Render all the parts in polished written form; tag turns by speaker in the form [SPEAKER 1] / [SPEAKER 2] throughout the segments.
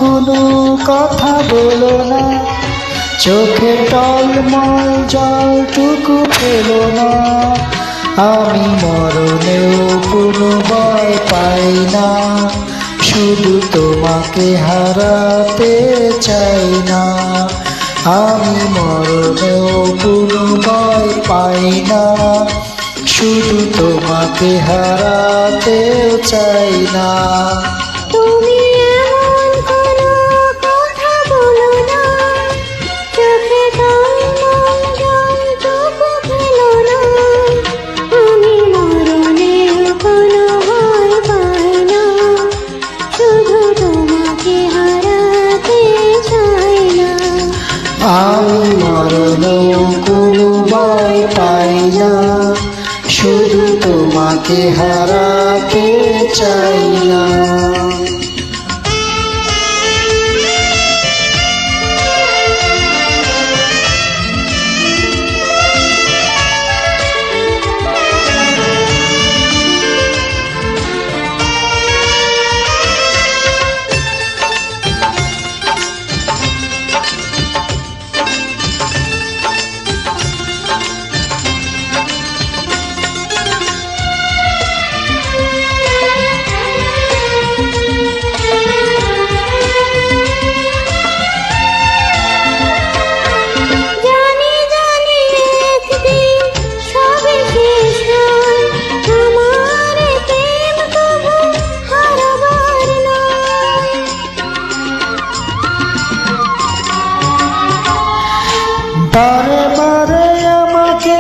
[SPEAKER 1] কোনো কথা বলো না, চোখে টলমল জলটুকু ফেলো না। আমি মরণেও কোনো ভয় পাই না, শুধু তোমাকে হারাতে চাই না। আমি মরণেও কোনো ভয় পাই না, শুধু তোমাকে হারাতে চাই না।
[SPEAKER 2] তুমি এমন কোনো কথা বলো না, চোখে টলমল জলটুকু ফেলো না। আমি মরণেও কোনো ভয় পাই না, শুধু তোমাকে হারাতে চাই না।
[SPEAKER 1] আমি মরণেও কোনো ভয় পাই না, শুধু তোমাকে হারাতে চাই না। বারে বারে আমাকে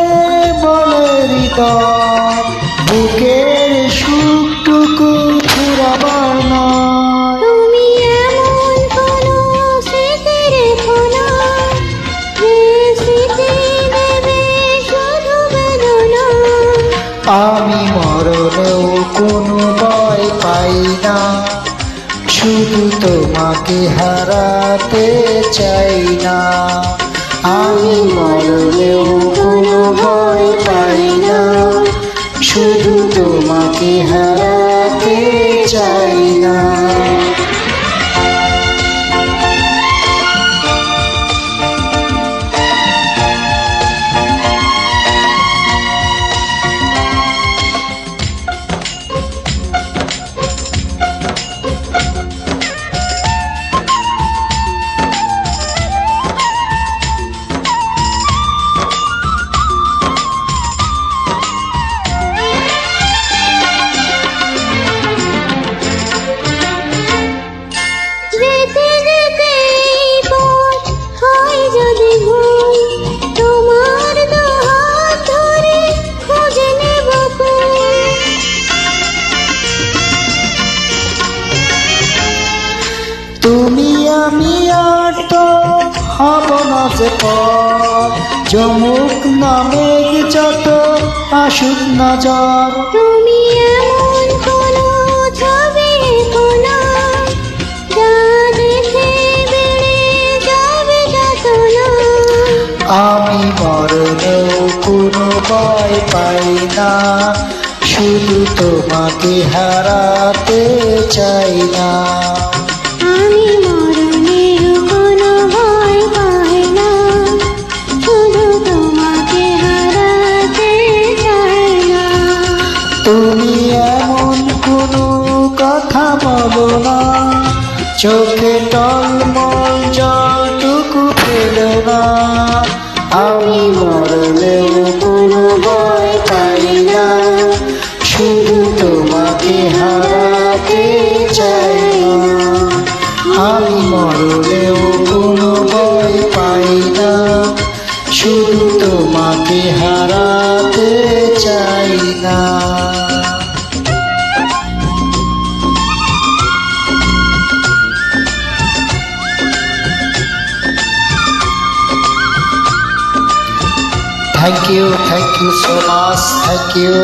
[SPEAKER 1] বলে হৃদয়, বুকের সুখটুকু ফুরাবার নয়।
[SPEAKER 2] তুমি এমন কোনো স্মৃতি রেখো না, যে স্মৃতি দেবে শুধু বেদনা।
[SPEAKER 1] আমি মরণেও কোনো ভয় পাই না, শুধু তোমাকে হারাতে চাই না। আমি মরণেও কোনো ভয় পাই না, শুধু তোমাকে হারাতে চাই না।
[SPEAKER 2] যেতে যেতে এই পথ হয় যদি ভুল, তোমার দুহাত ধরে খুঁজে নেব কুল।
[SPEAKER 1] তুমি আমি আর তো হব না যে পথ, যমুক নামে যত আসুক না জ্বর।
[SPEAKER 2] তুমি এমন কোনো ছবি এঁকো না, যা দেখে বেড়ে যাবে যাতনা।
[SPEAKER 1] আমি মরণেও কোনো ভয় পাই না, শুধু তোমাকে হারাতে চাই না।
[SPEAKER 2] আমি মরণের কোনো ভয় পাই না, শুধু তোমাকে হারাতে চাই না।
[SPEAKER 1] তুমি এমন কোনো কথা বলো না, চোখে টলমল জলটুকু ফেলো না। আমি মরণেও কোনো ভয় পাই না, শুধু তোমাকে হারাতে চাই না। আমি মরণেও কোনো ভয় পাই না, শুধু তোমাকে হারাতে চাই না। Thank you so much, thank you.